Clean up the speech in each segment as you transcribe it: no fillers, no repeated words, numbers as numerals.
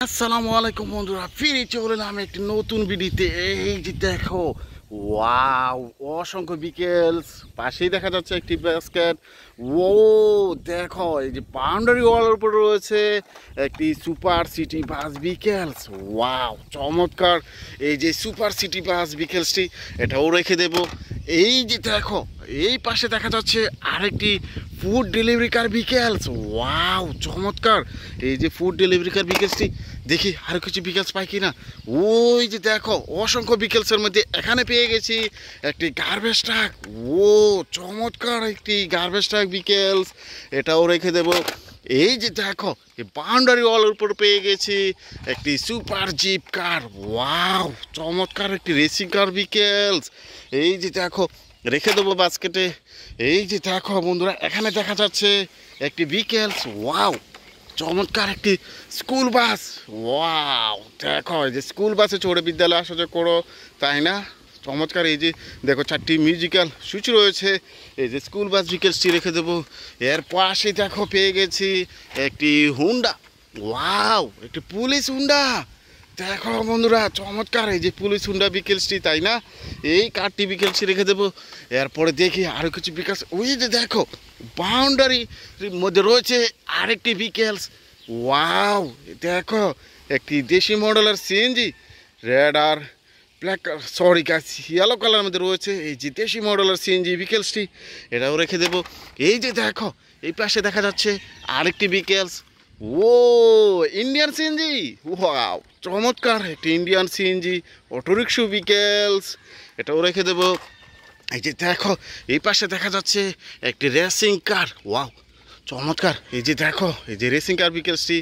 আসসালামু আলাইকুম বন্ধুরা, ফিরে চলে এলাম একটি নতুন ভিডিওতে। এই যে দেখো, ওয়াও, অসংখ্য বিকেলস। পাশেই দেখা যাচ্ছে একটি বাস্কেট। ও দেখো, এই যে বাউন্ডারি ওয়ালের উপর রয়েছে একটি সুপার সিটি বাস বিকেলস। ওয়াও, চমৎকার। এই যে সুপার সিটি বাস বিকেলসটি, এটাও রেখে দেব। এই যে দেখো, এই পাশে দেখা যাচ্ছে আরেকটি ফুড ডেলিভারি কার বিকেলস। ওয়াও, চমৎকার। এই যে ফুড ডেলিভারি কার বিকেলসটি, দেখি আর কিছু বিকেলস পাই কিনা। ওই যে দেখো, অসংখ্য বিকেলসের মধ্যে এখানে পেয়ে গেছি একটি গার্বেজ ট্রাক। ও চমৎকার, একটি গার্বেজ ট্রাক বিকেলস, এটাও রেখে দেব। এই যে দেখো, এই বাউন্ডারি ওয়ালের উপর পেয়ে গেছি একটি সুপার জিপ কার। ওয়াও, চমৎকার একটি রেসিং কার বিকেলস। এই যে দেখো, রেখে দেবো বাস্কেটে। এই যে দেখো বন্ধুরা, এখানে দেখা যাচ্ছে একটি বিকেলস। ওয়াও, চমৎকার একটি স্কুল বাস। ওয়াও, দেখো, এই যে স্কুল বাসে চড়ে বিদ্যালয়ে আসা যাওয়া করো, তাই না? চমৎকার। এই যে দেখো, 4টি মিউজিক্যাল সুইচ রয়েছে। এই যে স্কুল বাস বিকেলসটি রেখে দেবো। এর পাশে দেখো পেয়ে গেছি একটি হুন্ডা। ওয়াও, একটি পুলিশ হুন্ডা। দেখো বন্ধুরা, চমৎকার। এই যে পুলিশ হুন্ডা বিকেলসটি, তাই না? এই কারটি বিকেলসটি রেখে দেবো। এরপরে দেখি আরও কিছু বিকেলস। ওই যে দেখো, বাউন্ডারির মধ্যে রয়েছে আরেকটি বিকেলস। ওয়াও, দেখো, একটি দেশি মডেলের সিএনজি, রেড আর ব্ল্যাক, সরি গাছ, ইয়েলো কালারের মধ্যে রয়েছে এই যে দেশি মডেলের সিএনজি বিকেলসটি, এটাও রেখে দেবো। এই যে দেখো, এই পাশে দেখা যাচ্ছে আরেকটি বিকেলস। ও ইন্ডিয়ান সিএনজি। ওয়াও, চমৎকার একটি ইন্ডিয়ান সিএনজি অটোরিক্সা বিকেলস, এটাও রেখে দেবো। এই যে দেখো, এই পাশে দেখা যাচ্ছে একটি রেসিং কার। ওয়াও, চমৎকার। এই যে দেখো, এই যে রেসিং কার বিকেলসটি।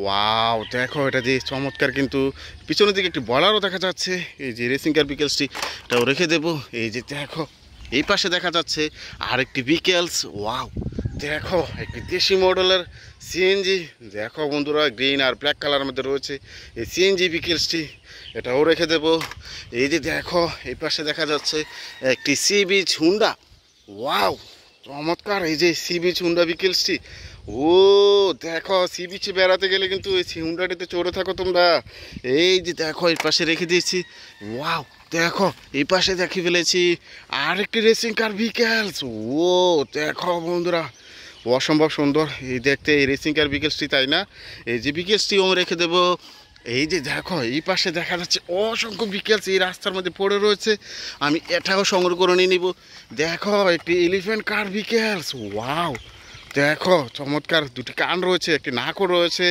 ওয়াও, দেখো, এটা যে চমৎকার। কিন্তু পিছনের দিকে একটি বলারও দেখা যাচ্ছে। এই যে রেসিং কার বিকেলসটি, এটাও রেখে দেবো। এই যে দেখো, এই পাশে দেখা যাচ্ছে আরেকটি বিকেলস। ওয়াও, দেখো, একটি দেশি মডেলের সিএনজি। দেখো বন্ধুরা, গ্রিন আর ব্ল্যাক কালারের মধ্যে রয়েছে এই সিএনজি বিকেলসটি, এটাও রেখে দেবো। এই যে দেখো, এই পাশে দেখা যাচ্ছে একটি সি বিচ হুন্ডা। ওয়াও, চমৎকার। এই যে সি বিচ হুন্ডা বিকেলসটি। ও দেখো, সি বিচে বেড়াতে গেলে কিন্তু এই হুন্ডাটিতে চড়ে থাকো তোমরা। এই যে দেখো, এই পাশে রেখে দিয়েছি। ওয়াও, দেখো, এই পাশে দেখে ফেলেছি আরেকটি রেসিং কার বিকেলস। ও দেখো বন্ধুরা, অসম্ভব সুন্দর এই দেখতে এই রেসিং কার বিকেলসটি, তাই না? এই যে বিকেলসটিও আমি রেখে দেবো। এই যে দেখো, এই পাশে দেখা যাচ্ছে অসংখ্য বিকেলস এই রাস্তার মধ্যে পড়ে রয়েছে। আমি এটাও সংগ্রহ করে নিয়ে নিব। দেখো, একটি এলিফ্যান্ট কার বিকেলস। ওয়াও, দেখো, চমৎকার। দুটি কান রয়েছে, একটি নাকও রয়েছে।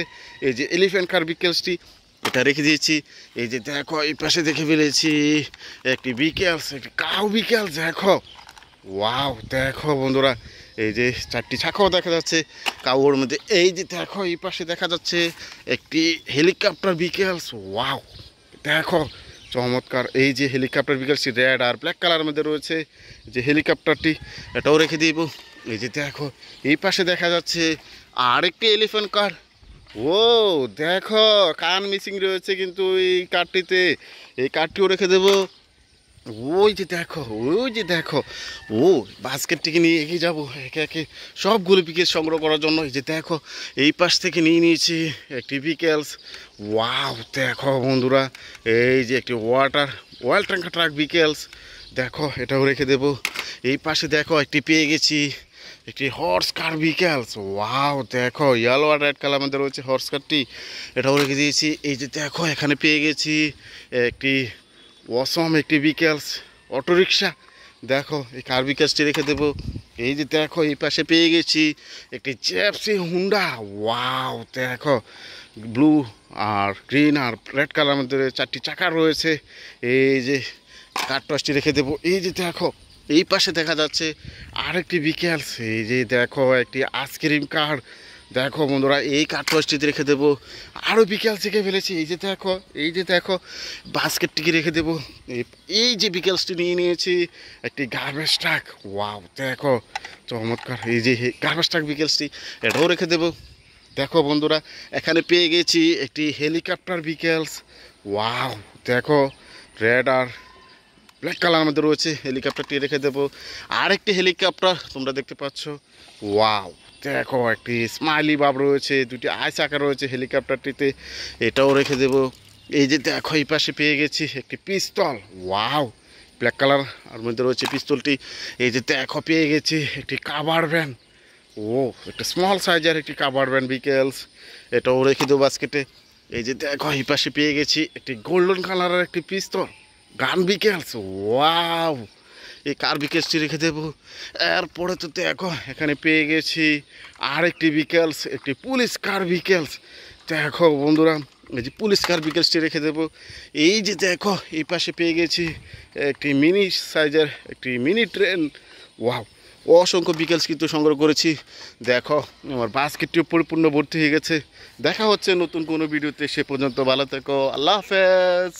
এই যে এলিফ্যান্ট কার বিকেলসটি, এটা রেখে দিয়েছি। এই যে দেখো, এই পাশে দেখে ফেলেছি একটি বিকেলস, একটি কাউ বিকেলস। দেখো, ওয়াও, দেখো বন্ধুরা, এই যে 4টি চাকাও দেখা যাচ্ছে কাউর মধ্যে। এই যে দেখো, এই পাশে দেখা যাচ্ছে একটি হেলিকপ্টার বিকেলস। ওয়াও, দেখো, চমৎকার। এই যে হেলিকপ্টার বিকেলসটি রেড আর ব্ল্যাক কালারের মধ্যে রয়েছে যে হেলিকপ্টারটি, এটাও রেখে দিব। এই যে দেখো, এই পাশে দেখা যাচ্ছে আরেকটি এলিফ্যান্ট কার। ও দেখো, কান মিসিং রয়েছে কিন্তু এই কারটিতে, এই কারটিও রেখে দেবো। ওই যে দেখো, ওই যে দেখো, ও বাস্কেটটিকে নিয়ে এগিয়ে যাবো একে একে সবগুলো বিকেল সংগ্রহ করার জন্য। এই যে দেখো, এই পাশ থেকে নিয়ে নিয়েছি একটি বিকেলস। ওয়াও, দেখো বন্ধুরা, এই যে একটি অয়েল ট্যাঙ্কার ট্রাক বিকেলস। দেখো, এটাও রেখে দেবো। এই পাশে দেখো, একটি পেয়ে গেছি একটি হর্স কার বিকেলস। ওয়াও, দেখো, ইয়েলো আর রেড কালার মধ্যে রয়েছে হর্স কারটি, এটাও রেখে দিয়েছি। এই যে দেখো, এখানে পেয়ে গেছি একটি অসম একটি বিকেলস অটোরিকশা। দেখো, এই কার বিকেলসটি রেখে দেবো। এই যে দেখো, এই পাশে পেয়ে গেছি একটি জেপসি হুন্ডা। ওয়াও, দেখো, ব্লু আর গ্রিন আর রেড কালার মধ্যে 4টি চাকা রয়েছে। এই যে কার টসটি রেখে দেবো। এই যে দেখো, এই পাশে দেখা যাচ্ছে আরেকটি বিকেলস। এই যে দেখো, একটি আইসক্রিম কার। দেখো বন্ধুরা, এই কার টসটিতে রেখে দেবো। আরও বিকেলস রেখে ফেলেছি। এই যে দেখো, এই যে দেখো, বাস্কেটটিকে রেখে দেবো। এই যে বিকেলসটি নিয়ে নিয়েছি একটি গার্বেজ ট্রাক। ওয়াও, দেখো, চমৎকার। এই যে গার্বেজ ট্রাক বিকেলসটি, এটাও রেখে দেবো। দেখো বন্ধুরা, এখানে পেয়ে গেছি একটি হেলিকপ্টার বিকেলস। ওয়াও, দেখো, রেড আর ব্ল্যাক কালার মধ্যে রয়েছে হেলিকপ্টারটি, রেখে দেবো। আরেকটি হেলিকপ্টার তোমরা দেখতে পাচ্ছ। ওয়াও, দেখো একটি স্মাইলি ভাব রয়েছে, দুটি আইস আঁকা রয়েছে হেলিকপ্টারটিতে, এটাও রেখে দেব। এই যে দেখো এই পাশে পেয়ে গেছি একটি পিস্তল, ওয়াও ব্ল্যাক কালার আর মধ্যে রয়েছে পিস্তলটি। এই যে দেখো পেয়ে গেছি একটি কাভার ভ্যান, ও একটা স্মল সাইজের একটি কাভার ভ্যান বিকেলস, এটাও রেখে দেবো বাস্কেটে। এই যে দেখো এই পাশে পেয়ে গেছি একটি গোল্ডেন কালারের একটি পিস্তল গান বিকেলস, ওয়াও এই কার বিকেলসটি রেখে দেবো। এরপরে তো দেখো এখানে পেয়ে গেছি আরেকটি বিকেলস, একটি পুলিশ কার বিকেলস। দেখো বন্ধুরা এই যে পুলিশ কার বিকেলসটি রেখে দেবো। এই যে দেখো এই পাশে পেয়ে গেছি একটি মিনি সাইজের একটি মিনি ট্রেন, ওয়াও অসংখ্য বিকেলস কিন্তু সংগ্রহ করেছি। দেখো আমার বাস্কেটটিও পরিপূর্ণ ভর্তি হয়ে গেছে। দেখা হচ্ছে নতুন কোনো ভিডিওতে, সে পর্যন্ত ভালো থেকো, আল্লাহ হাফেজ।